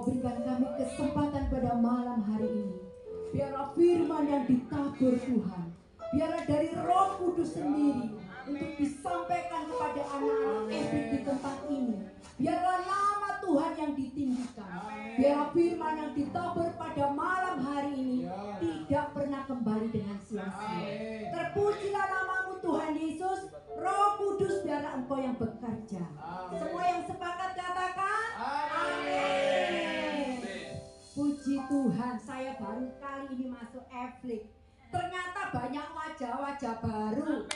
Engkau berikan kami kesempatan pada malam hari ini. Biarlah firman yang ditabur Tuhan, biarlah dari Roh Kudus sendiri untuk disampaikan kepada anak-anak Efik di tempat ini. Biarlah nama Tuhan yang ditinggikan. Biarlah firman yang ditabur pada malam hari ini tidak pernah kembali dengan sia-sia. Terpujilah namamu Tuhan Yesus. Roh Kudus, biarlah Engkau yang bekerja. Semua yang sepakat katakan amin. Puji Tuhan, saya baru kali ini masuk Efik. Ternyata banyak wajah-wajah baru.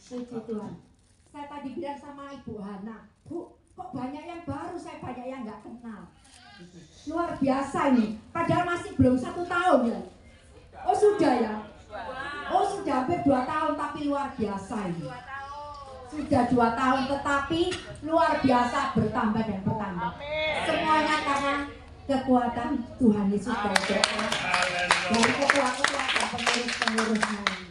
Puji Tuhan. Saya tadi bilang sama Ibu Hana, Bu, kok banyak yang baru, saya banyak yang nggak kenal. Luar biasa ini, padahal masih belum 1 tahun ya. Oh sudah ya? Oh sudah hampir 2 tahun, tapi luar biasa ini. Sudah 2 tahun, tetapi luar biasa bertambah dan bertambah. Semuanya karena kekuatan Tuhan Yesus dan doa dari ketua-ketua dan pengurus-pengurusnya ini.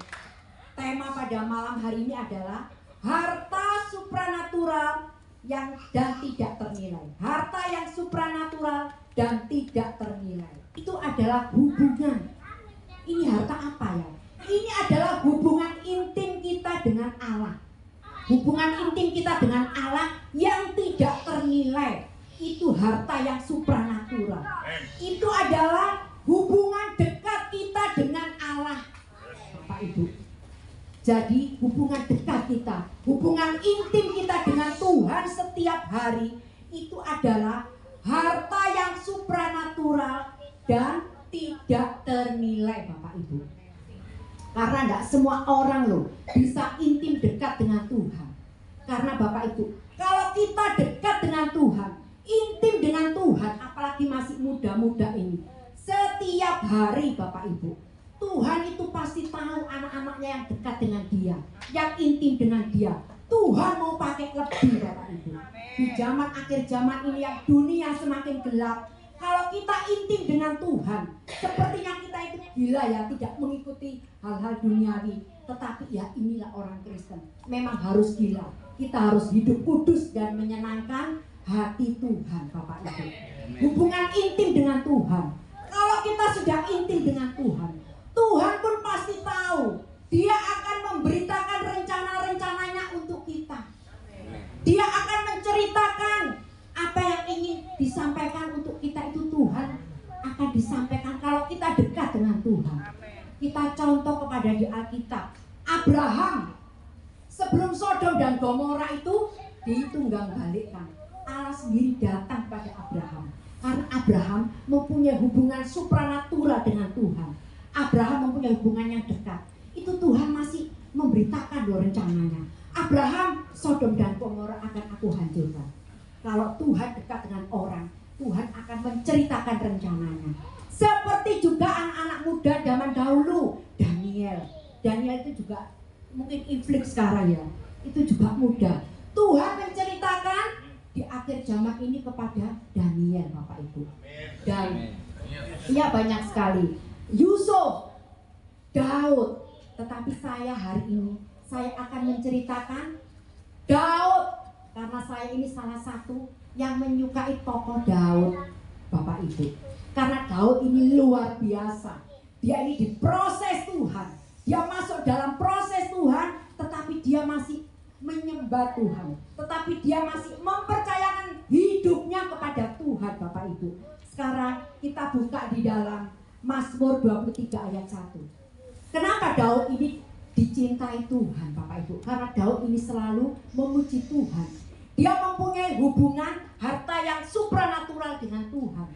Tema pada malam hari ini adalah harta supranatural yang dan tidak ternilai. Harta yang supranatural dan tidak ternilai. Itu adalah hubungan. Ini harta apa ya? Ini adalah hubungan intim kita dengan Allah. Hubungan intim kita dengan Allah yang tidak ternilai. Itu harta yang supranatural. Itu adalah hubungan dekat kita dengan Allah. Bapak Ibu. Jadi hubungan dekat kita, hubungan intim kita dengan Tuhan setiap hari itu adalah harta yang supranatural dan tidak ternilai, Bapak Ibu. Karena tidak semua orang loh bisa intim dekat dengan Tuhan. Karena Bapak Ibu, kalau kita dekat dengan Tuhan, intim dengan Tuhan, apalagi masih muda-muda ini, setiap hari Bapak Ibu, Tuhan itu pasti tahu anak-anaknya yang dekat dengan dia, yang intim dengan dia. Tuhan mau pakai lebih, Bapak Ibu. Di zaman akhir zaman ini yang dunia semakin gelap, kalau kita intim dengan Tuhan, sepertinya kita itu gila ya, tidak mengikuti hal-hal duniawi. Tetapi ya inilah orang Kristen, memang harus gila. Kita harus hidup kudus dan menyenangkan hati Tuhan, Bapak Ibu. Hubungan intim dengan Tuhan. Kalau kita sudah intim dengan Tuhan, Tuhan pun pasti tahu. Dia akan memberitakan rencana-rencananya untuk kita. Dia akan menceritakan apa yang ingin disampaikan untuk kita itu Tuhan akan disampaikan kalau kita dekat dengan Tuhan. Kita contoh kepada di Alkitab. Abraham sebelum Sodom dan Gomora itu ditunggang-balikkan. Allah sendiri datang pada Abraham. Karena Abraham mempunyai hubungan supranatural dengan Tuhan. Abraham mempunyai hubungan yang dekat. Itu Tuhan masih memberitakan loh rencananya. Abraham, Sodom dan Gomora akan aku hancurkan. Kalau Tuhan dekat dengan orang, Tuhan akan menceritakan rencananya. Seperti juga anak-anak muda zaman dahulu, Daniel. Daniel itu juga mungkin inflik sekarang ya. Itu juga muda. Tuhan menceritakan di akhir zaman ini kepada Daniel, Bapak Ibu. Dan ya banyak sekali. Yusuf, Daud, tetapi saya hari ini saya akan menceritakan Daud karena saya ini salah satu yang menyukai tokoh Daud, Bapak Ibu. Karena Daud ini luar biasa. Dia ini diproses Tuhan. Dia masuk dalam proses Tuhan, tetapi dia masih menyembah Tuhan. Tetapi dia masih mempercayakan hidupnya kepada Tuhan, Bapak Ibu. Sekarang kita buka di dalam Mazmur 23 ayat 1. Kenapa Daud ini dicintai Tuhan, Bapak Ibu? Karena Daud ini selalu memuji Tuhan. Dia mempunyai hubungan harta yang supranatural dengan Tuhan.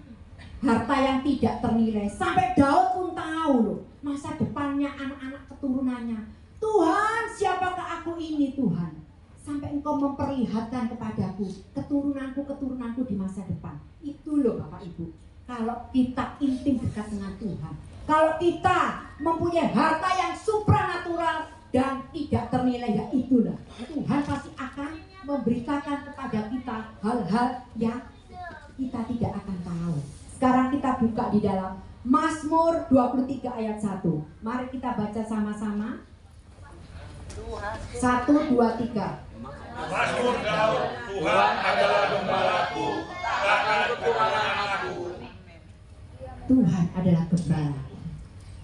Harta yang tidak ternilai. Sampai Daud pun tahu loh masa depannya, anak-anak keturunannya. Tuhan, siapakah aku ini Tuhan? Sampai Engkau memperlihatkan kepadaku keturunanku di masa depan. Itu loh Bapak Ibu. Kalau kita intim dekat dengan Tuhan, kalau kita mempunyai harta yang supranatural dan tidak ternilai, ya itulah Tuhan pasti akan memberitakan kepada kita hal-hal yang kita tidak akan tahu. Sekarang kita buka di dalam Mazmur 23 ayat 1. Mari kita baca sama-sama. 1, 2, 3. Mazmur Daud, Tuhan adalah gembalaku, takkan kekurangan aku. Tuhan adalah gembala,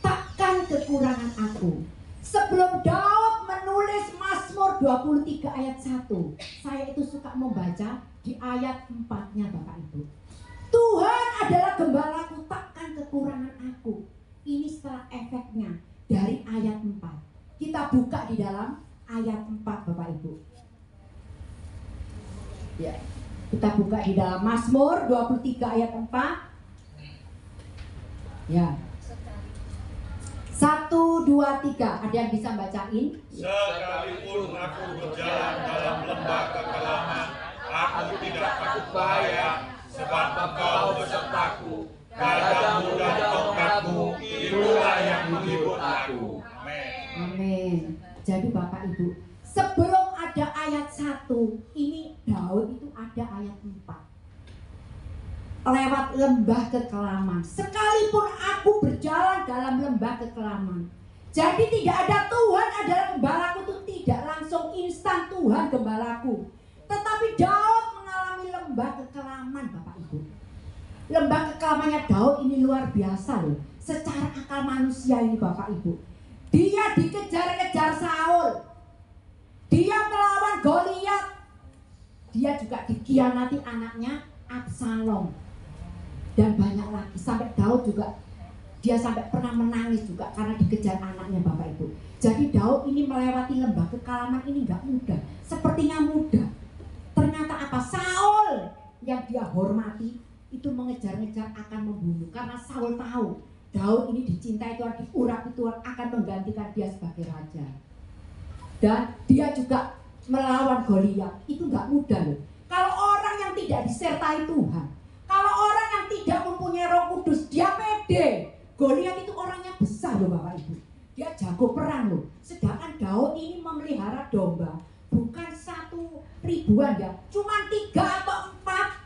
takkan kekurangan aku. Sebelum Daud menulis Mazmur 23 ayat 1, saya itu suka membaca di ayat 4-nya Bapak Ibu. Tuhan adalah gembalaku, takkan kekurangan aku. Ini setelah efeknya dari ayat 4. Kita buka di dalam ayat 4 Bapak Ibu. Ya, kita buka di dalam Mazmur 23 ayat 4. Ya. 1, 2, 3. Ada yang bisa bacain? Sekalipun aku berjalan dalam lembah kekelaman, aku tidak takut bahaya, sebab Engkau besertaku. Gadamu dan tongkatmu, itulah yang menghibur aku. Amin. Jadi Bapak Ibu, sebelum ada ayat 1, ini Daud itu ada ayat 4. Lewat lembah kekelaman, sekalipun aku berjalan dalam lembah kekelaman. Jadi tidak ada Tuhan adalah gembalaku itu tidak langsung instan Tuhan gembalaku. Tetapi Daud mengalami lembah kekelaman Bapak Ibu. Lembah kekelamannya Daud ini luar biasa loh. Secara akal manusia ini Bapak Ibu. Dia dikejar-kejar Saul. Dia melawan Goliat. Dia juga dikhianati anaknya Absalom. Dan banyak lagi. Sampai Daud juga, dia sampai pernah menangis juga karena dikejar anaknya Bapak Ibu. Jadi Daud ini melewati lembah kekelaman ini gak mudah. Sepertinya mudah. Ternyata apa? Saul yang dia hormati itu mengejar-ngejar akan membunuh. Karena Saul tahu Daud ini dicintai Tuhan, diurapi Tuhan, akan menggantikan dia sebagai raja. Dan dia juga melawan Goliat. Itu gak mudah loh. Kalau orang yang tidak disertai Tuhan, kalau orang yang tidak mempunyai Roh Kudus, dia pede. Goliat itu orangnya besar loh Bapak Ibu. Dia jago perang loh. Sedangkan Daud ini memelihara domba. Bukan 1.000-an ya. Cuma 3 atau 4.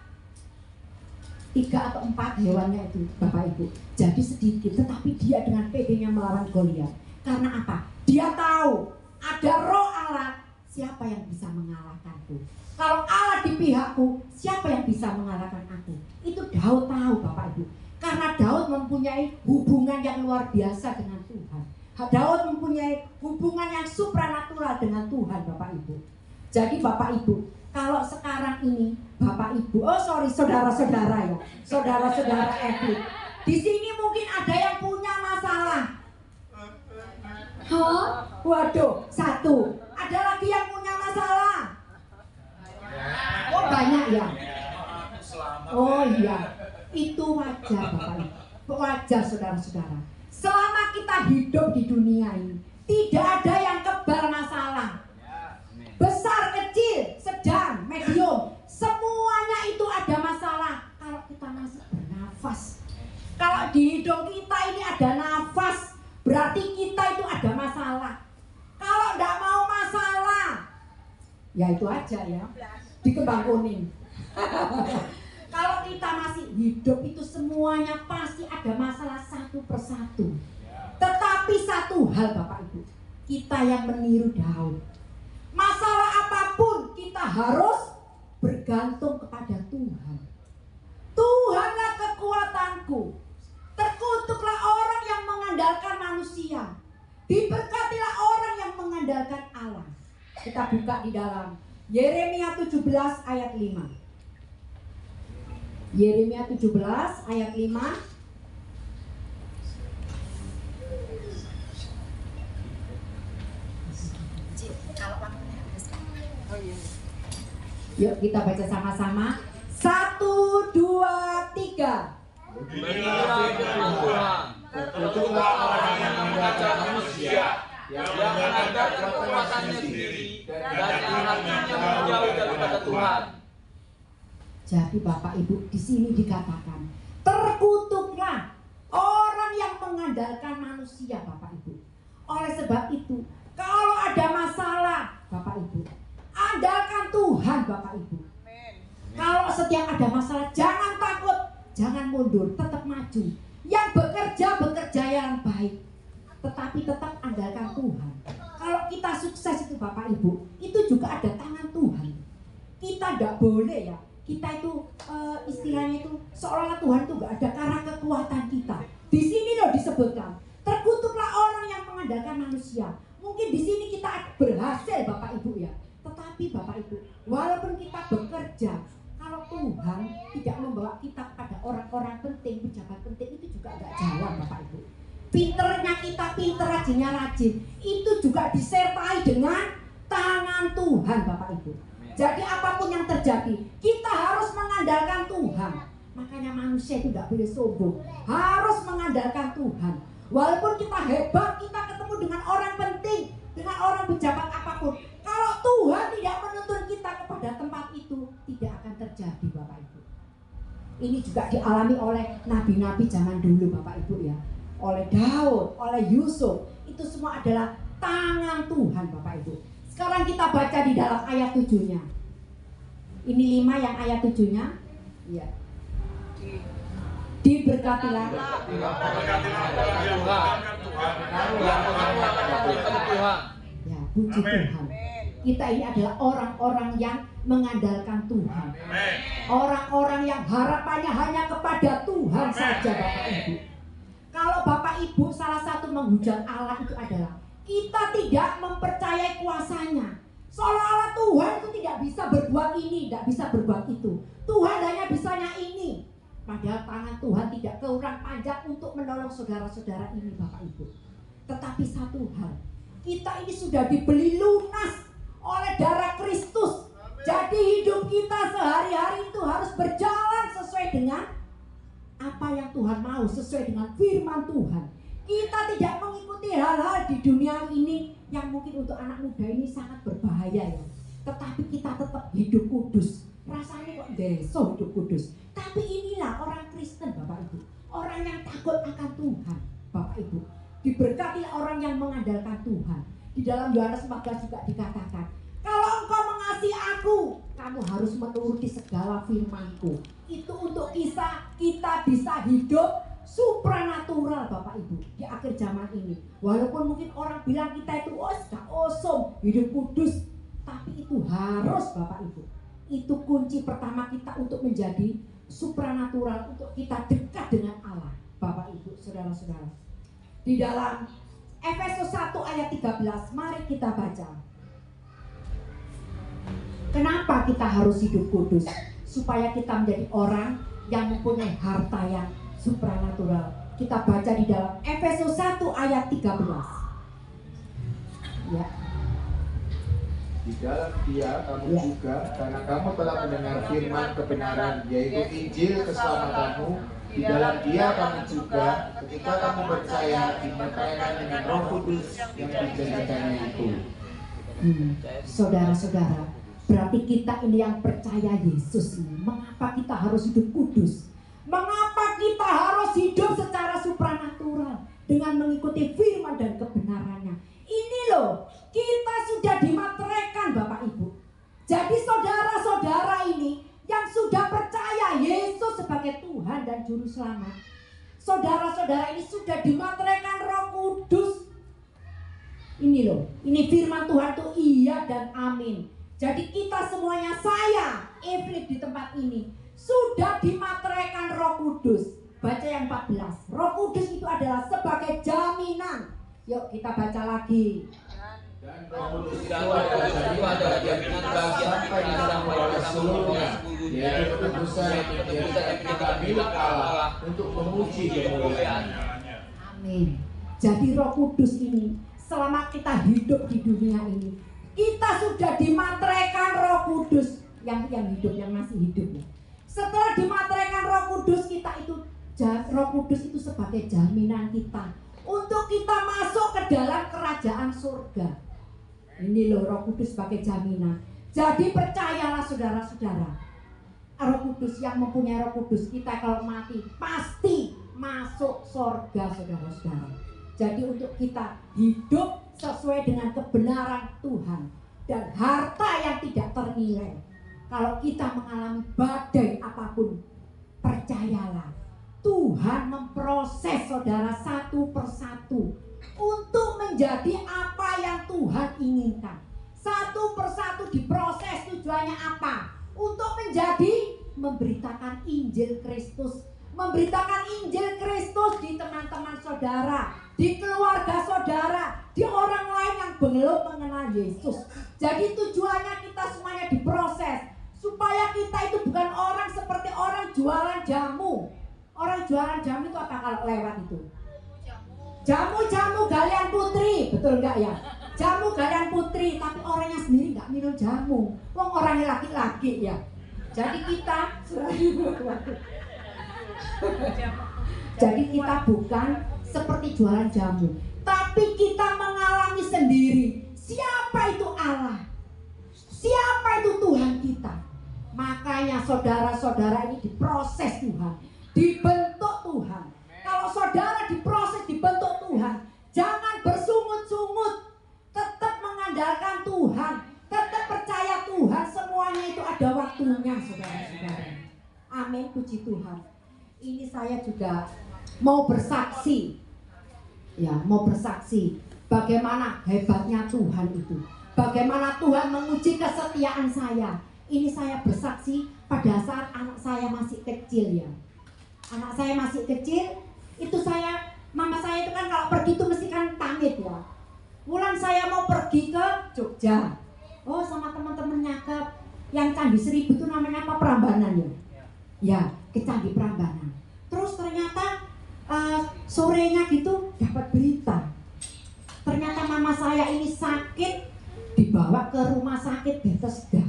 3 atau 4 hewannya itu Bapak Ibu. Jadi sedikit, tetapi dia dengan pedenya melawan Goliat. Karena apa? Dia tahu ada Roh Allah. Siapa yang bisa mengalahkanku? Kalau Allah di pihakku, siapa yang bisa mengalahkan aku? Itu Daud tahu Bapak Ibu. Karena Daud mempunyai hubungan yang luar biasa dengan Tuhan. Daud mempunyai hubungan yang supranatural dengan Tuhan Bapak Ibu. Jadi Bapak Ibu, kalau sekarang ini Bapak Ibu, saudara-saudara ya, saudara-saudara Epic, di sini mungkin ada yang punya masalah. Hah? Waduh, 1. Ada lagi yang punya masalah? Oh banyak ya? Oh iya, itu wajar Bapak Ibu, wajar saudara-saudara. Selama kita hidup di dunia ini, tidak ada yang kebal masalah. Besar, kecil, sedang, medium, semuanya itu ada masalah. Kalau kita masih bernafas, kalau di hidung kita ini ada nafas, berarti kita itu ada masalah. Kalau tidak mau masalah, ya itu aja ya, di kembang kuning. Kalau kita masih hidup itu semuanya pasti ada masalah satu persatu. Tetapi satu hal Bapak Ibu, kita yang meniru Daud. Masalah apapun kita harus bergantung kepada Tuhan. Tuhanlah kekuatanku. Terkutuklah orang yang mengandalkan manusia. Diberkatilah orang yang mengandalkan Allah. Kita buka di dalam Yeremia 17 ayat 5. Yeremia 17 ayat 5. Yuk kita baca sama-sama. 1, 2, 3. Beginilah firman Tuhan, terkutuklah orang yang mengajar manusia, yang menganggap kekuatannya sendiri, dan hatinya menjauh daripada Tuhan. Jadi Bapak Ibu, di sini dikatakan terkutuklah orang yang mengandalkan manusia Bapak Ibu. Oleh sebab itu, kalau ada masalah Bapak Ibu, andalkan Tuhan Bapak Ibu. Kalau setiap ada masalah, jangan takut, jangan mundur, tetap maju. Yang bekerja yang baik, tetapi tetap andalkan Tuhan. Kalau kita sukses Bapak Ibu, itu juga ada tangan Tuhan. Kita tidak boleh ya, kita itu istilahnya itu seolah-olah Tuhan itu nggak ada karena kekuatan kita. Di sini loh disebutkan, terkutuklah orang yang mengandalkan manusia. Mungkin di sini kita berhasil Bapak Ibu ya, tetapi Bapak Ibu, walaupun kita bekerja, kalau Tuhan tidak membawa kita kepada orang-orang penting, pejabat penting, itu juga nggak jalan Bapak Ibu. Pinternya kita pinter, rajinnya rajin, itu juga disertai dengan tangan Tuhan Bapak Ibu. Jadi apapun yang terjadi, kita harus mengandalkan Tuhan. Makanya manusia itu tidak boleh sombong, harus mengandalkan Tuhan. Walaupun kita hebat, kita ketemu dengan orang penting, dengan orang pejabat apapun, kalau Tuhan tidak menuntun kita kepada tempat itu, tidak akan terjadi Bapak Ibu. Ini juga dialami oleh nabi-nabi zaman dulu Bapak Ibu ya, oleh Daud, oleh Yusuf, itu semua adalah tangan Tuhan Bapak Ibu. Sekarang kita baca di dalam ayat 7-nya. Ini 5 yang ayat 7-nya. Ya. Diberkatilah ya, puji Tuhan. Kita ini adalah orang-orang yang mengandalkan Tuhan. Orang-orang yang harapannya hanya kepada Tuhan saja Bapak Ibu. Kalau Bapak Ibu salah satu menghujat Allah itu adalah kita tidak mempercayai kuasanya. Seolah-olah Tuhan itu tidak bisa berbuat ini, tidak bisa berbuat itu. Tuhan hanya bisanya ini. Padahal tangan Tuhan tidak kurang panjang untuk menolong saudara-saudara ini Bapak Ibu. Tetapi satu hal, kita ini sudah dibeli lunas oleh darah Kristus. Jadi hidup kita sehari-hari itu harus berjalan sesuai dengan apa yang Tuhan mau, sesuai dengan firman Tuhan. Kita tidak mengikuti hal-hal di dunia ini yang mungkin untuk anak muda ini sangat berbahaya ya. Tetapi kita tetap hidup kudus. Rasanya kok deso hidup kudus. Tapi inilah orang Kristen Bapak Ibu, orang yang takut akan Tuhan Bapak Ibu. Diberkatilah orang yang mengandalkan Tuhan. Di dalam Yohanes 14 juga dikatakan, kalau engkau mengasihi aku, kamu harus menuruti segala firman-Ku. Itu untuk kita bisa hidup supranatural Bapak Ibu di akhir zaman ini. Walaupun mungkin orang bilang kita itu awesome, hidup kudus, tapi itu harus Bapak Ibu. Itu kunci pertama kita untuk menjadi supranatural, untuk kita dekat dengan Allah Bapak Ibu, saudara-saudara. Di dalam Efesus 1 ayat 13, mari kita baca. Kenapa kita harus hidup kudus? Supaya kita menjadi orang yang mempunyai harta yang supranatural. Kita baca di dalam Efesus 1 ayat 13. Ya. Di dalam Dia kamu juga, karena kamu telah mendengar firman kebenaran, yaitu Injil keselamatanmu. Di dalam Dia kamu juga, ketika kamu percaya, dinyatakan dengan Roh Kudus yang dijanjikannya itu. Saudara-saudara, berarti kita ini yang percaya Yesus ini. Mengapa kita harus hidup kudus? Mengapa kita harus hidup secara supranatural dengan mengikuti firman dan kebenarannya? Ini loh, kita sudah dimateraikan Bapak Ibu. Jadi saudara-saudara ini yang sudah percaya Yesus sebagai Tuhan dan Juru Selamat, saudara-saudara ini sudah dimateraikan Roh Kudus. Ini loh, ini firman Tuhan tuh iya dan amin. Jadi kita semuanya, saya, Evelyn di tempat ini, sudah dimateraikan Roh Kudus. Baca yang 14. Roh Kudus itu adalah sebagai jaminan. Yuk kita baca lagi. Dan Roh Kudus itu adalah jaminan bagi sampai kita seluruhnya, yaitu keputusan yang kita milik Allah untuk memuji kemuliaan-Nya. Amin. Jadi Roh Kudus ini selama kita hidup di dunia ini, kita sudah dimateraikan Roh Kudus yang hidup, yang masih hidup ya. Setelah dimateraikan Roh Kudus, kita itu Roh Kudus itu sebagai jaminan kita untuk kita masuk ke dalam kerajaan surga. Ini loh Roh Kudus sebagai jaminan. Jadi percayalah saudara-saudara, Roh Kudus, yang mempunyai Roh Kudus, kita kalau mati pasti masuk surga saudara-saudara. Jadi untuk kita hidup sesuai dengan kebenaran Tuhan dan harta yang tidak ternilai. Kalau kita mengalami badai apapun, percayalah Tuhan memproses saudara satu persatu untuk menjadi apa yang Tuhan inginkan. Satu persatu diproses. Tujuannya apa? Untuk memberitakan Injil Kristus. Memberitakan Injil Kristus di teman-teman saudara, di keluarga saudara, di orang lain yang belum mengenal Yesus. Jadi tujuannya kita semuanya diproses, supaya kita itu bukan orang seperti orang jualan jamu. Orang jualan jamu itu apa kalau lewat itu? Jamu galian putri, betul enggak ya? Jamu galian putri, tapi orangnya sendiri enggak minum jamu. Wong orangnya laki-laki ya. Jadi kita bukan seperti jualan jamu, tapi kita mengalami sendiri siapa itu Allah, siapa itu Tuhan kita. Makanya saudara-saudara ini diproses Tuhan, dibentuk Tuhan. Kalau saudara diproses, dibentuk Tuhan, jangan bersungut-sungut, tetap mengandalkan Tuhan, tetap percaya Tuhan. Semuanya itu ada waktunya, saudara-saudara. Amin, puji Tuhan. Ini saya juga mau bersaksi, ya, mau bersaksi bagaimana hebatnya Tuhan itu, bagaimana Tuhan menguji kesetiaan saya. Ini saya bersaksi pada saat anak saya masih kecil ya. Anak saya masih kecil, itu mama saya itu kan kalau pergi itu mesti kan pamit ya. Bulan saya mau pergi ke Jogja, oh sama teman-temannya ke yang Candi 1000 itu namanya apa, Prambanan ya? Ya, ke Candi Prambanan. Terus ternyata sorenya gitu dapat berita. Ternyata mama saya ini sakit, dibawa ke rumah sakit Bethesda.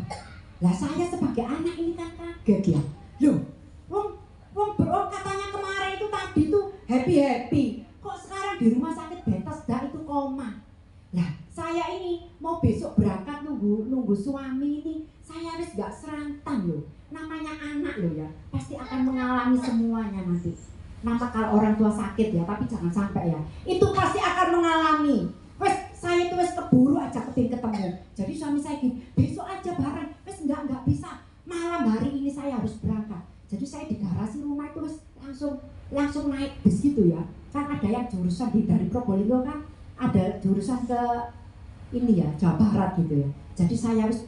Lah saya sebagai anak ini kan kaget ya. Loh, wong katanya kemarin itu tadi tuh happy. Kok sekarang di rumah sakit Bethesda itu koma. Lah, saya ini mau besok berangkat nunggu suami ini. Saya harus gak serantan loh. Namanya anak loh ya, pasti akan mengalami semuanya nanti. Nama kalau orang tua sakit ya, tapi jangan sampai ya. Itu pasti akan mengalami. Saya itu keburu aja kepin ketemu. Jadi suami saya gini, besok aja bareng. Enggak bisa. Malam hari ini saya harus berangkat. Jadi saya di garasi rumah itu langsung naik bis gitu ya. Kan ada yang jurusan dari Probolinggo kan, ada jurusan ke ini ya, Jawa Barat gitu ya. Jadi saya harus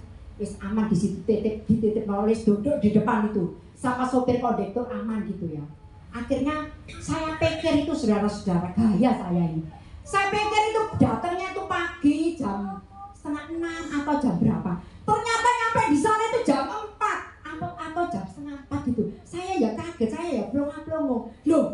aman di situ, dititip nulis duduk di depan itu sama sopir kondektur aman gitu ya. Akhirnya saya pikir itu saudara-saudara, gaya saya ini. Saya pikir itu datangnya itu pagi jam 5:30 atau jam berapa. Ternyata nyampe di sana itu jam 4 atau jam 3:30 gitu. Saya ya kaget, saya ya plongo. Loh,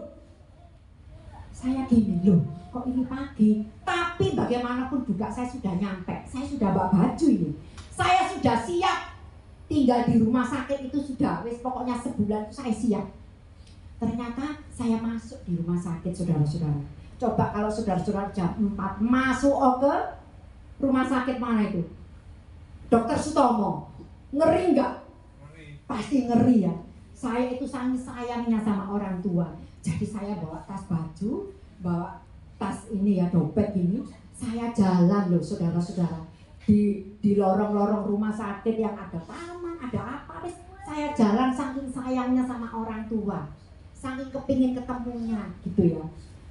saya gini, loh kok ini pagi. Tapi bagaimanapun juga saya sudah nyampe, saya sudah bawa baju ini. Saya sudah siap tinggal di rumah sakit itu sudah, pokoknya sebulan itu saya siap. Ternyata saya masuk di rumah sakit, saudara-saudara. Coba kalau saudara-saudara jam 4 masuk ke rumah sakit mana itu? Dokter Sutomo. Ngeri nggak? Pasti ngeri ya. Saya itu sangat sayangnya sama orang tua. Jadi saya bawa tas baju, bawa tas ini ya, dompet ini. Saya jalan loh saudara-saudara. Di lorong-lorong rumah sakit yang ada taman, ada apa, saya jalan saking sayangnya sama orang tua, saking kepingin ketemunya gitu ya.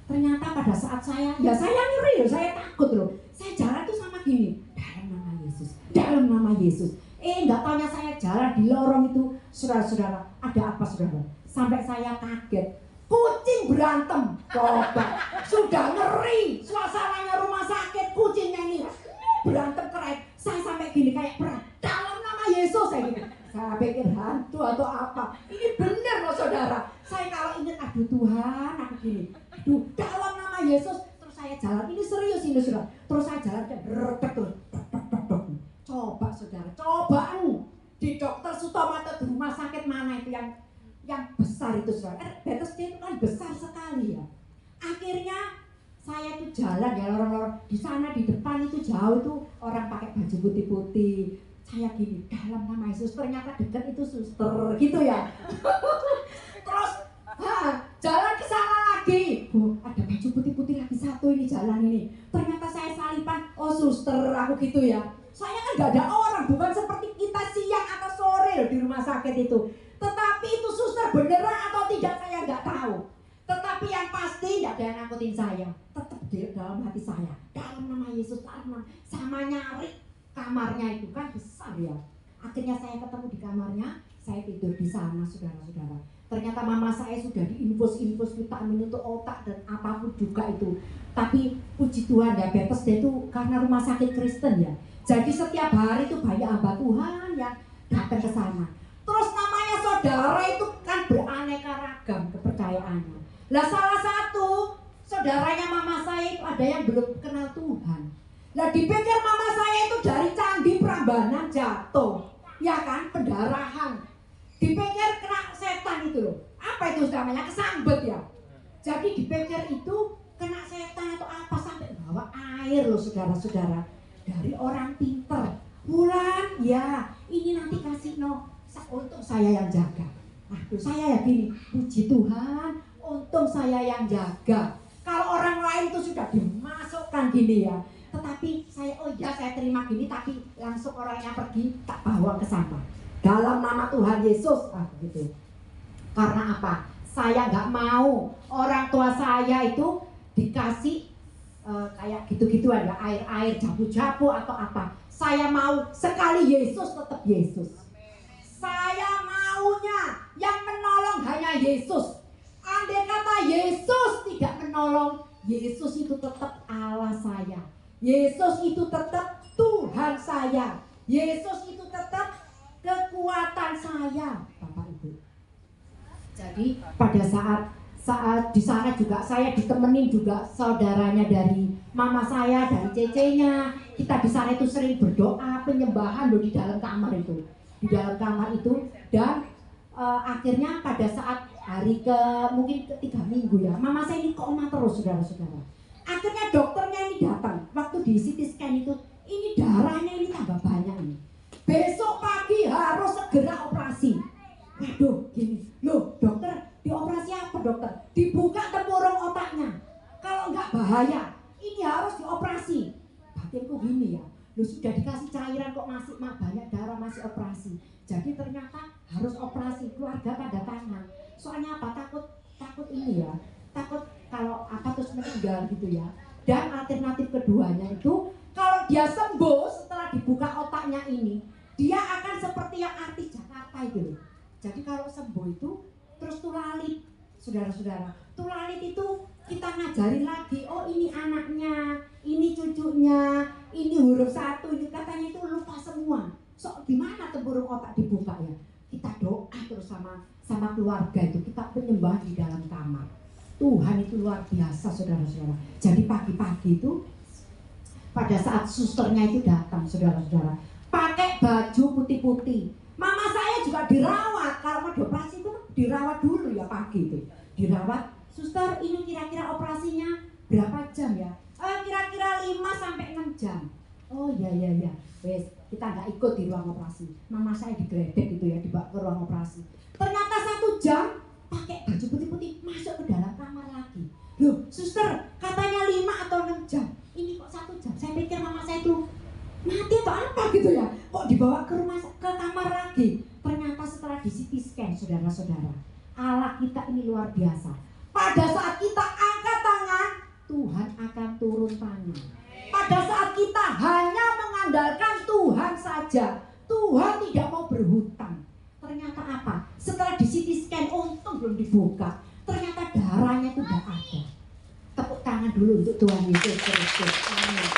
Ternyata pada saat saya ngeri loh, saya takut loh. Saya jalan tuh sama gini, dalam nama Yesus. Nggak taunya saya jalan di lorong itu, saudara-saudara, ada apa saudara? Sampai saya kaget, kucing berantem. Coba, sudah ngeri, suasananya rumah sakit, kucingnya ini berantem keren. Saya sampai gini kayak perang, dalam nama Yesus saya gitu. Saya pikir hantu atau apa. Ini benar loh saudara. Saya kalau ingat, aduh Tuhan, aku gini, aduh dalam nama Yesus. Terus saya jalan, ini serius ini saudara. Terus saya jalan kayak berdek terus. Coba saudara, cobaan di Dokter Sutomo atau di rumah sakit mana itu yang besar itu saudara. Bethesda itu kan besar sekali ya. Akhirnya saya itu jalan ya lorong-lorong di sana, di depan itu jauh itu orang pakai baju putih-putih. Saya gini, dalam nama Yesus. Ternyata dekat itu suster gitu ya. Terus jalan ke sana lagi. Ada baju putih-putih lagi satu ini jalan ini. Ternyata saya salipan, oh suster aku gitu ya. Saya kan gak ada orang, bukan seperti kita siang atau sore loh di rumah sakit itu. Tetapi itu suster beneran atau tidak saya nggak tahu. Tetapi yang pasti gak ada yang ngangkutin saya. Tetap di dalam hati saya, dalam nama Yesus, dalam nama, sama nyari kamarnya itu kan besar ya. Akhirnya saya ketemu di kamarnya, saya tidur di sana, saudara-saudara. Ternyata mama saya sudah diinfus vitamin untuk otak dan apapun juga itu. Tapi puji Tuhan, diabetes dia itu karena rumah sakit Kristen ya. Jadi setiap hari itu banyak hamba Tuhan yang datang ke sana. Terus namanya saudara itu kan beraneka ragam kepercayaannya. Lah salah satu saudaranya mama saya itu ada yang belum kenal Tuhan. Lah dipikir mama saya itu dari Candi Prambanan jatuh, ya kan, pendarahan. Dipikir kena setan itu loh. Apa itu namanya? Kesambet ya. Jadi dipikir itu kena setan atau apa, sampai bawa air loh saudara-saudara. Dari orang pinter. Bulan, ya ini nanti kasih untuk saya yang jaga. Aduh, saya ya gini, puji Tuhan, untung saya yang jaga. Kalau orang lain itu sudah dimasukkan gini ya. Tetapi saya, oh ya saya terima gini, tapi langsung orangnya pergi, tak bawa ke sampah. Dalam nama Tuhan Yesus, gitu. Karena apa? Saya nggak mau orang tua saya itu dikasih kayak gitu-gitu ada air-air, jabu-jabu atau apa. Saya mau sekali Yesus tetap Yesus. Saya maunya yang menolong hanya Yesus. Andai kata Yesus tidak menolong, Yesus itu tetap Allah saya. Yesus itu tetap Tuhan saya. Yesus itu tetap kekuatan saya, Bapak Ibu. Jadi pada saat di sana juga saya ditemenin juga saudaranya dari mama saya, dari cecenya. Kita di sana itu sering berdoa penyembahan loh di dalam kamar itu. Di dalam kamar itu dan akhirnya pada saat hari mungkin ke 3 minggu ya, mama saya ini koma terus saudara-saudara. Akhirnya dokternya ini datang, waktu di CT scan itu, ini darahnya ini tambah banyak ini. Besok pagi harus segera operasi. Waduh, gini, loh dokter, dioperasi apa dokter? Dibuka tempurung otaknya. Kalau enggak bahaya, ini harus dioperasi. Batinku gini ya, loh sudah dikasih cairan kok masih banyak darah, masih operasi. Jadi ternyata harus operasi, keluarga pada tangan. Soalnya apa? Takut ini ya, takut kalau apa terus meninggal gitu ya. Dan alternatif keduanya itu kalau dia sembuh setelah dibuka otaknya ini, dia akan seperti yang artis Jakarta itu. Jadi kalau sembuh itu terus tulalit, saudara-saudara. Tulalit itu kita ngajarin lagi, oh ini anaknya, ini cucunya, ini huruf 1, ini katanya itu lupa semua. So gimana tempurung otak dibuka ya? Kita doa terus sama keluarga itu, kita penyembah di dalam kamar. Tuhan itu luar biasa saudara-saudara. Jadi pagi-pagi itu pada saat susternya itu datang saudara-saudara, pakai baju putih-putih. Mama saya juga dirawat, kalau mau dioperasi itu dirawat dulu ya pagi itu. Dirawat, suster ini kira-kira operasinya berapa jam ya? Kira-kira 5 sampai 6 jam. Oh ya. Wes, kita nggak ikut di ruang operasi. Mama saya digledek gitu ya, dibawa ke ruang operasi. Ternyata 1 jam pakai baju putih-putih masuk ke dalam kamar lagi. Loh, suster, katanya 5 atau 6 jam. Ini kok 1 jam? Saya pikir mama saya itu mati atau apa gitu ya. Kok dibawa ke kamar lagi? Ternyata setelah di CT scan, saudara-saudara, Allah kita ini luar biasa. Pada saat kita angkat tangan, Tuhan akan turun tangan. Pada saat kita hanya mengandalkan Tuhan saja, Tuhan tidak mau berhutang. Ternyata apa? Setelah di CT scan, untung belum dibuka. Ternyata darahnya itu tidak ada. Tepuk tangan dulu untuk Tuhan Yesus Kristus. Amin.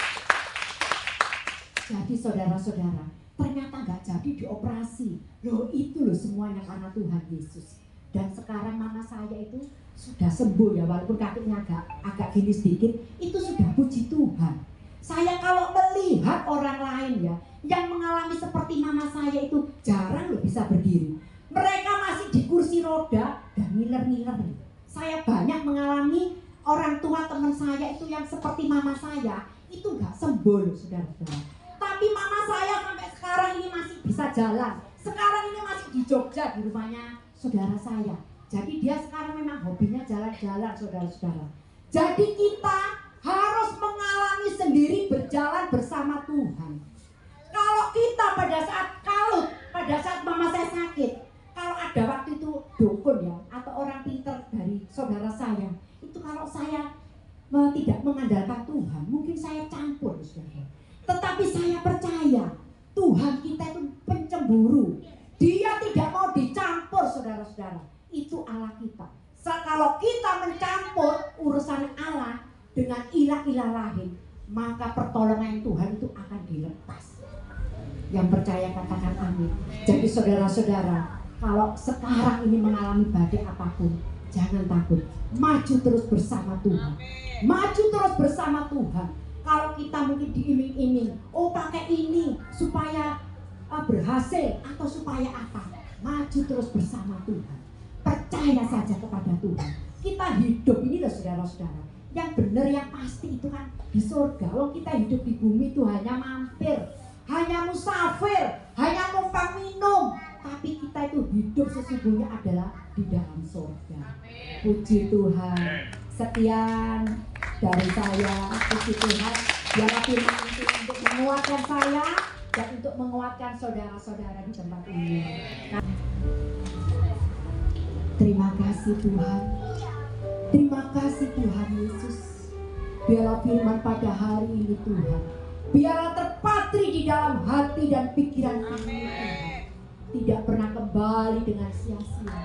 Jadi saudara-saudara, ternyata nggak jadi dioperasi. Loh itu loh semuanya karena Tuhan Yesus. Dan sekarang mama saya itu sudah sembuh ya, walaupun kakinya agak gini sedikit, itu sudah puji Tuhan. Saya kalau melihat orang lain ya, yang mengalami seperti mama saya itu jarang loh bisa berdiri. Mereka masih di kursi roda dan ngiler-ngiler. Saya banyak mengalami orang tua teman saya itu yang seperti mama saya, itu nggak sembuh loh saudara-saudara. Tapi mama saya sampai sekarang ini masih bisa jalan. Sekarang ini masih di Jogja di rumahnya saudara saya. Jadi dia sekarang memang hobinya jalan-jalan saudara-saudara. Jadi kita harus mengalami sendiri berjalan bersama Tuhan. Kalau kita pada saat mama saya sakit, kalau ada waktu itu dukun ya atau orang pintar dari saudara saya, itu kalau saya tidak mengandalkan Tuhan, mungkin saya campur saudara. Tetapi saya percaya percaya Tuhan kita itu pencemburu. Dia tidak mau dicampur, saudara-saudara. Itu Allah kita. Kalau kita mencampur urusan Allah dengan ilah-ilah lain, maka pertolongan Tuhan itu akan dilepas. Yang percaya katakan amin. Jadi saudara-saudara, kalau sekarang ini mengalami badai apapun, jangan takut. Maju terus bersama Tuhan. Maju terus bersama Tuhan. Kalau kita mungkin diiming-iming, oh pakai ini supaya berhasil atau supaya apa, maju terus bersama Tuhan. Percaya saja kepada Tuhan. Kita hidup ini loh saudara-saudara, yang benar yang pasti itu kan di surga. Kalau kita hidup di bumi itu hanya mampir, hanya musafir, hanya numpang minum. Tapi kita itu hidup sesungguhnya adalah di dalam surga. Puji Tuhan. Sekian dari saya. Puji Tuhan. Biarlah firman itu untuk menguatkan saya dan untuk menguatkan saudara-saudara di tempat ini. Terima kasih Tuhan. Terima kasih Tuhan Yesus. Biarlah firman pada hari ini Tuhan, biarlah terpatri di dalam hati dan pikiran kami Tuhan. Tidak pernah kembali dengan sia-sia.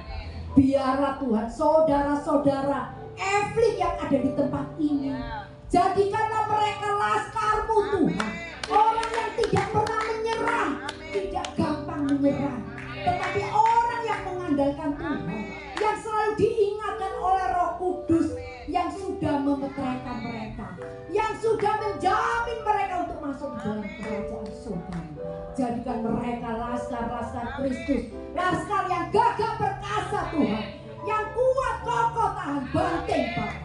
Biarlah Tuhan saudara-saudara Eflik yang ada di tempat ini, jadikanlah mereka laskar-Mu Tuhan. Orang yang tidak pernah menyerah, tidak gampang menyerah, tetapi orang yang mengandalkan Tuhan, yang selalu diingatkan oleh Roh Kudus, yang sudah memeteraikan mereka, yang sudah menjamin mereka untuk masuk dalam kerajaan surga. Jadikan mereka laskar-laskar Kristus, laskar yang gagah perkasa Tuhan, yang kuat kokoh tahan banting Bapa.